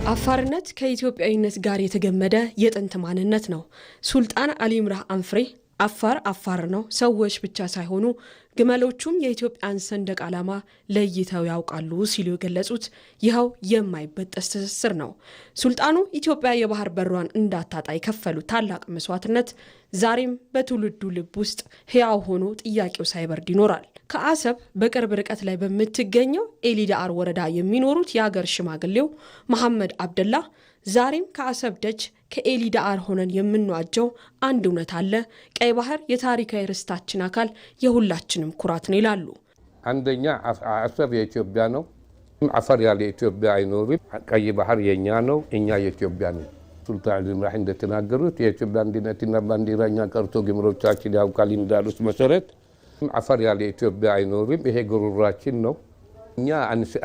አፋርነት ከኢትዮጵያዊነት ጋር የተገመደ የጥንት ማንነት ነው። ሱልጣን አሊ ኢምራህ አንፍሬ አፋር ነው፣ ሰዎች ብቻ ሳይሆኑ ግመሎቹም የኢትዮጵያን ሰንደቅ ዓላማ ለይተው ያውቃሉ ሲሉ የገለጹት ይኸው የማይበጠስ ትስስር ነው። ሱልጣኑ ኢትዮጵያ የባህር በሯን እንዳታጣ የከፈሉት ታላቅ መስዋዕትነት ዛሬም በትውልዱ ልብ ውስጥ ሕያው ሆኖ ጥያቄው ሳይበርድ ይኖራል። ከአሰብ በቅርብ ርቀት ላይ በምትገኘው ኤሊዳአር ወረዳ የሚኖሩት የአገር ሽማግሌው መሐመድ አብደላ ዛሬም ከአሰብ ደጅ ከኤሊዳአር ሆነን የምንዋጀው አንድ እውነት አለ፣ ቀይ ባህር የታሪካዊ ርስታችን አካል የሁላችንም ኩራት ነው ይላሉ። አንደኛ አሰብ የኢትዮጵያ ነው። አፋር ያለ ኢትዮጵያ አይኖርም። ቀይ ባህር የኛ ነው፣ እኛ የኢትዮጵያ ነው። ሱልጣን አሊ ኢምራህ እንደተናገሩት የኢትዮጵያ አንድነትና ባንዲራኛ ቀርቶ ግምሮቻችን ያውቃል እንዳሉት መሰረት አፋር ያለ ኢትዮጵያ አይኖርም። ይሄ ጉሮሯችን ነው። እኛ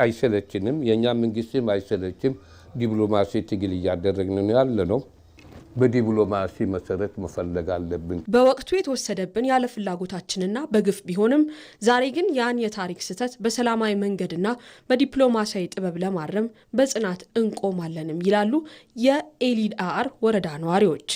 አይሰለችንም፣ የኛ መንግስትም አይሰለችም። ዲፕሎማሲ ትግል እያደረግን ያለ ነው። በዲፕሎማሲ መሰረት መፈለግ አለብን። በወቅቱ የተወሰደብን ያለ ፍላጎታችንና በግፍ ቢሆንም ዛሬ ግን ያን የታሪክ ስህተት በሰላማዊ መንገድና በዲፕሎማሲያዊ ጥበብ ለማረም በጽናት እንቆማለንም ይላሉ የኤሊዳአር ወረዳ ነዋሪዎች።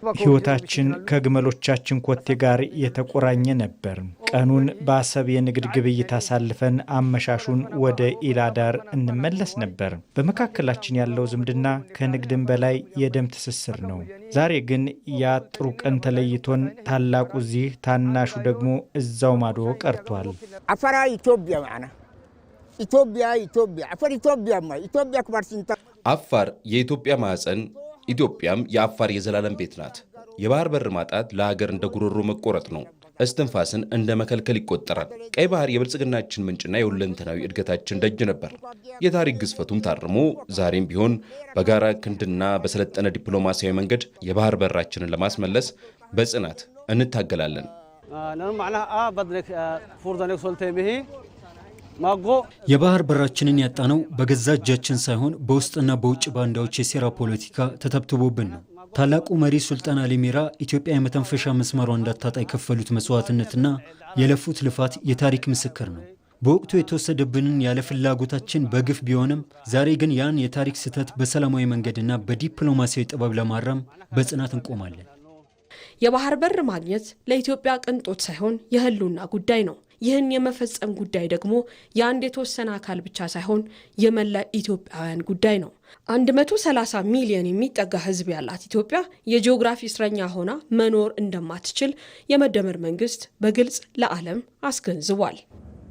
ሕይወታችን ከግመሎቻችን ኮቴ ጋር የተቆራኘ ነበር። ቀኑን በአሰብ የንግድ ግብይት አሳልፈን አመሻሹን ወደ ኢላዳር እንመለስ ነበር። በመካከላችን ያለው ዝምድና ከንግድም በላይ የደም ትስስር ነው። ዛሬ ግን ያ ጥሩ ቀን ተለይቶን ታላቁ እዚህ ታናሹ ደግሞ እዛው ማዶ ቀርቷል። አፋራ ኢትዮጵያ ማና ኢትዮጵያ አፋር የኢትዮጵያ ማዕፀን፣ ኢትዮጵያም የአፋር የዘላለም ቤት ናት። የባህር በር ማጣት ለሀገር እንደ ጉሮሮ መቆረጥ ነው። እስትንፋስን እንደ መከልከል ይቆጠራል። ቀይ ባህር የብልጽግናችን ምንጭና የሁለንተናዊ እድገታችን ደጅ ነበር። የታሪክ ግዝፈቱም ታርሞ ዛሬም ቢሆን በጋራ ክንድና በሰለጠነ ዲፕሎማሲያዊ መንገድ የባህር በራችንን ለማስመለስ በጽናት እንታገላለን። የባህር በራችንን ያጣነው በገዛ እጃችን ሳይሆን በውስጥና በውጭ ባንዳዎች የሴራ ፖለቲካ ተተብትቦብን ነው። ታላቁ መሪ ሱልጣን አሊ ኢምራህ ኢትዮጵያ የመተንፈሻ መስመሯ እንዳታጣ የከፈሉት መስዋዕትነትና የለፉት ልፋት የታሪክ ምስክር ነው። በወቅቱ የተወሰደብንን ያለ ፍላጎታችን በግፍ ቢሆንም ዛሬ ግን ያን የታሪክ ስህተት በሰላማዊ መንገድና በዲፕሎማሲያዊ ጥበብ ለማረም በጽናት እንቆማለን። የባህር በር ማግኘት ለኢትዮጵያ ቅንጦት ሳይሆን የህልውና ጉዳይ ነው። ይህን የመፈጸም ጉዳይ ደግሞ የአንድ የተወሰነ አካል ብቻ ሳይሆን የመላ ኢትዮጵያውያን ጉዳይ ነው። 130 ሚሊዮን የሚጠጋ ህዝብ ያላት ኢትዮጵያ የጂኦግራፊ እስረኛ ሆና መኖር እንደማትችል የመደመር መንግስት በግልጽ ለዓለም አስገንዝቧል።